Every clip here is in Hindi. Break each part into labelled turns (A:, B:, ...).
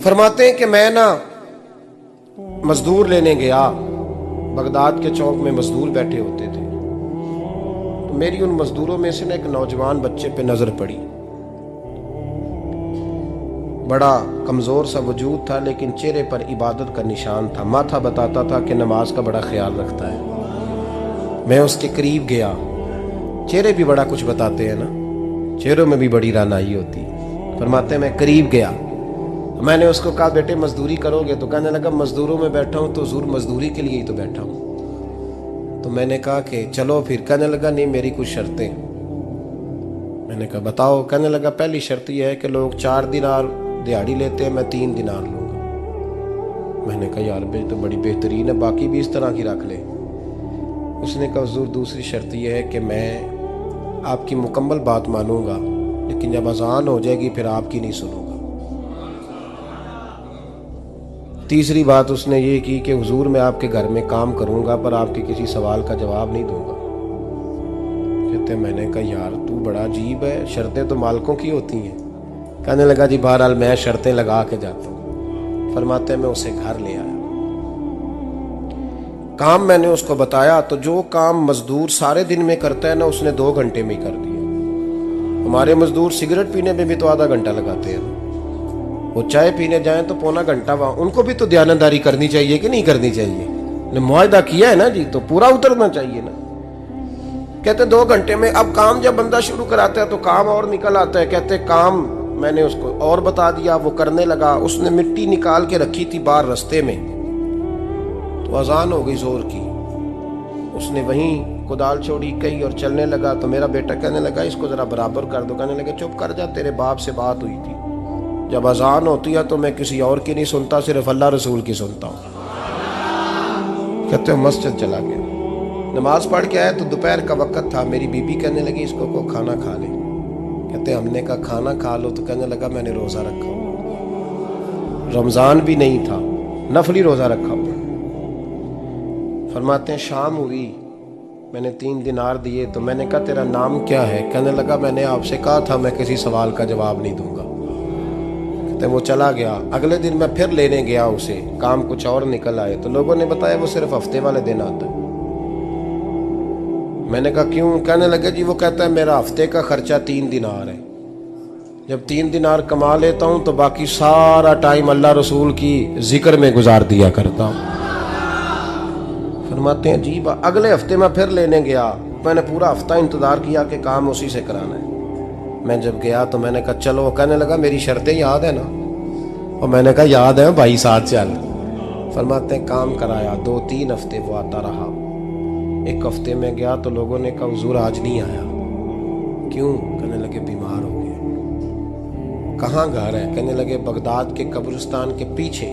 A: फरमाते हैं कि मैं ना मजदूर लेने गया, बगदाद के चौक में मजदूर बैठे होते थे, तो मेरी उन मजदूरों में से ना एक नौजवान बच्चे पे नजर पड़ी। बड़ा कमजोर सा वजूद था, लेकिन चेहरे पर इबादत का निशान था। माथा बताता था कि नमाज का बड़ा ख्याल रखता है। मैं उसके करीब गया। चेहरे भी बड़ा कुछ बताते हैं ना, चेहरों में भी बड़ी रानाई होती है। फरमाते हैं मैं करीब गया, मैंने उसको कहा बेटे मजदूरी करोगे? तो कहने लगा मजदूरों में बैठा हूँ तो हुजूर मजदूरी के लिए ही तो बैठा हूँ। तो मैंने कहा कि चलो फिर। कहने लगा नहीं मेरी कुछ शर्तें। मैंने कहा बताओ। कहने लगा पहली शर्त यह है कि लोग 4 दिनार दिहाड़ी लेते हैं, मैं 3 दिनार लूँगा। मैंने कहा यार भाई तो बड़ी बेहतरीन है, बाकी भी इस तरह की रख ले। उसने कहा हुजूर दूसरी शर्त यह है कि मैं आपकी मुकम्मल बात मानूंगा, लेकिन जब अजान हो जाएगी फिर आपकी नहीं सुनूंगा। तीसरी बात उसने ये की कि हुजूर मैं आपके घर में काम करूंगा पर आपके किसी सवाल का जवाब नहीं दूंगा। कहते मैंने कहा यार तू बड़ा अजीब है, शर्तें तो मालिकों की होती हैं। कहने लगा जी बहरहाल मैं शर्तें लगा के जाता हूँ। फरमाते मैं उसे घर ले आया, काम मैंने उसको बताया, तो जो काम मजदूर सारे दिन में करता है ना उसने 2 घंटे में ही कर दिया। हमारे मजदूर सिगरेट पीने में भी तो आधा घंटा लगाते हैं, वो चाय पीने जाएं तो पौना घंटा। वहां उनको भी तो दयानतदारी करनी चाहिए कि नहीं करनी चाहिए? ने मुआहदा किया है ना जी, तो पूरा उतरना चाहिए ना। कहते 2 घंटे में। अब काम जब बंदा शुरू कराता है तो काम और निकल आता है। कहते काम मैंने उसको और बता दिया, वो करने लगा। उसने मिट्टी निकाल के रखी थी बाहर रास्ते में, तो अजान हो गई जोर की। उसने वहीं कुदाल छोड़ी कही और चलने लगा। तो मेरा बेटा कहने लगा इसको जरा बराबर कर दो। कहने लगा चुप कर जा, तेरे बाप से बात हुई थी, जब अजान होती है तो मैं किसी और की नहीं सुनता, सिर्फ अल्लाह रसूल की सुनता हूँ। कहते मस्जिद चला गया, नमाज पढ़ के आया तो दोपहर का वक्त था। मेरी बीबी कहने लगी इसको को खाना खा ले। कहते हमने कहा खाना खा लो, तो कहने लगा मैंने रोजा रखा हुआ, रमजान भी नहीं था, नफली रोजा रखा हुआ। फरमाते हैं शाम हुई, मैंने 3 दिनार दिए। तो मैंने कहा तेरा नाम क्या है? कहने लगा मैंने आपसे कहा था मैं किसी सवाल का जवाब नहीं दूंगा। वो चला गया। अगले दिन मैं फिर लेने गया उसे, काम कुछ और निकल आए। तो लोगों ने बताया वो सिर्फ हफ्ते वाले दिन आता है। मैंने कहा क्यों? कहने लगे जी वो कहता है मेरा हफ्ते का खर्चा 3 दिनार है, जब 3 दिनार कमा लेता हूं तो बाकी सारा टाइम अल्लाह रसूल की जिक्र में गुजार दिया करता हूं। फरमाते हैं जी अगले हफ्ते मैं फिर लेने गया। मैंने पूरा हफ्ता इंतजार किया कि काम उसी से कराना है। मैं जब गया तो मैंने कहा चलो। कहने लगा मेरी शर्तें याद है ना? और मैंने कहा याद है भाई साथ चल। फरमाते हैं काम कराया। 2-3 हफ्ते वो आता रहा। एक हफ्ते में गया तो लोगों ने कहा हुजूर आज नहीं आया। क्यों? कहने लगे बीमार हो गए। कहाँ घर है? कहने लगे बगदाद के कब्रिस्तान के पीछे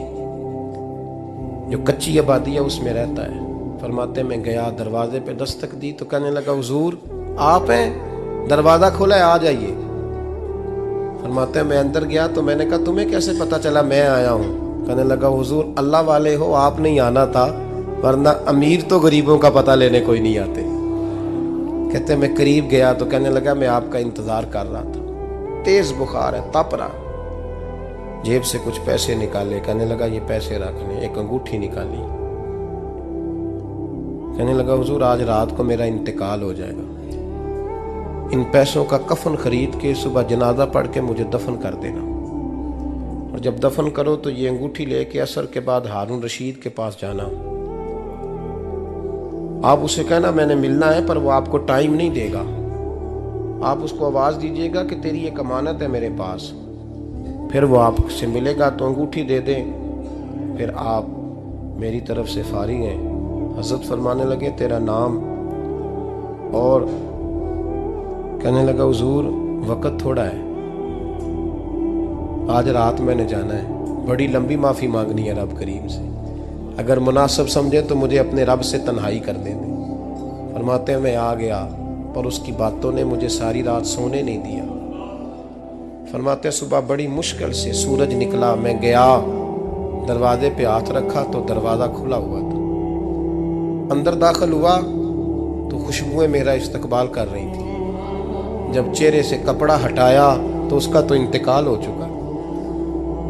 A: जो कच्ची आबादी है उसमें रहता है। फरमाते मैं गया, दरवाजे पे दस्तक दी तो कहने लगा हुजूर आप हैं? दरवाजा खोला है, आ जाइए। फरमाते हैं मैं अंदर गया तो मैंने कहा तुम्हें कैसे पता चला मैं आया हूँ? कहने लगा हुजूर अल्लाह वाले हो, आप नहीं आना था, वरना अमीर तो गरीबों का पता लेने कोई नहीं आते। कहते मैं करीब गया तो कहने लगा मैं आपका इंतजार कर रहा था, तेज बुखार है, तप रहा। जेब से कुछ पैसे निकाले, कहने लगा ये पैसे रखने। एक अंगूठी निकाली, कहने लगा हुजूर आज रात को मेरा इंतकाल हो जाएगा, इन पैसों का कफन खरीद के सुबह जनाजा पढ़ के मुझे दफन कर देना, और जब दफन करो तो ये अंगूठी लेके असर के बाद हारून रशीद के पास जाना। आप उसे कहना मैंने मिलना है पर वो आपको टाइम नहीं देगा। आप उसको आवाज दीजिएगा कि तेरी एक अमानत है मेरे पास, फिर वो आपसे मिलेगा तो अंगूठी दे दें, फिर आप मेरी तरफ से फारिग हैं। हजरत फरमाने लगे तेरा नाम? और कहने लगा हुजूर वक़्त थोड़ा है, आज रात मैंने जाना है, बड़ी लंबी माफ़ी मांगनी है रब करीम से, अगर मुनासिब समझे तो मुझे अपने रब से तन्हाई कर दे दे। फरमाते हैं मैं आ गया पर उसकी बातों ने मुझे सारी रात सोने नहीं दिया। फरमाते हैं सुबह बड़ी मुश्किल से सूरज निकला, मैं गया दरवाजे पे हाथ रखा तो दरवाज़ा खुला हुआ था। अंदर दाखिल हुआ तो खुशबुएं मेरा इस्तकबाल कर रही थी। जब चेहरे से कपड़ा हटाया तो उसका तो इंतकाल हो चुका।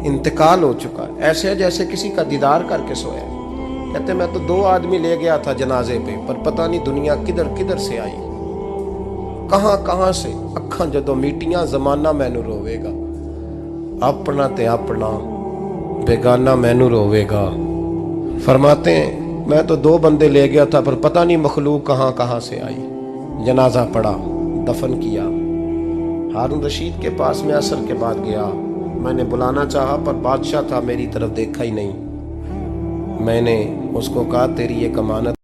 A: इंतकाल हो चुका है, ऐसे है जैसे किसी का दीदार करके सोया। कहते मैं तो 2 आदमी ले गया था जनाजे पे, पर पता नहीं दुनिया किधर किधर से आई, कहां कहां से। अखा जदों मीटियां जमाना मैनू रोवेगा, अपना ते अपना बेगाना मैनू रोवेगा। फरमाते हैं मैं तो 2 बंदे ले गया था, पर पता नहीं मखलूक कहां कहां से आई। जनाजा पड़ा, दफन किया। हारून रशीद के पास में असर के बाद गया, मैंने बुलाना चाहा पर बादशाह था, मेरी तरफ देखा ही नहीं। मैंने उसको कहा तेरी ये कमानत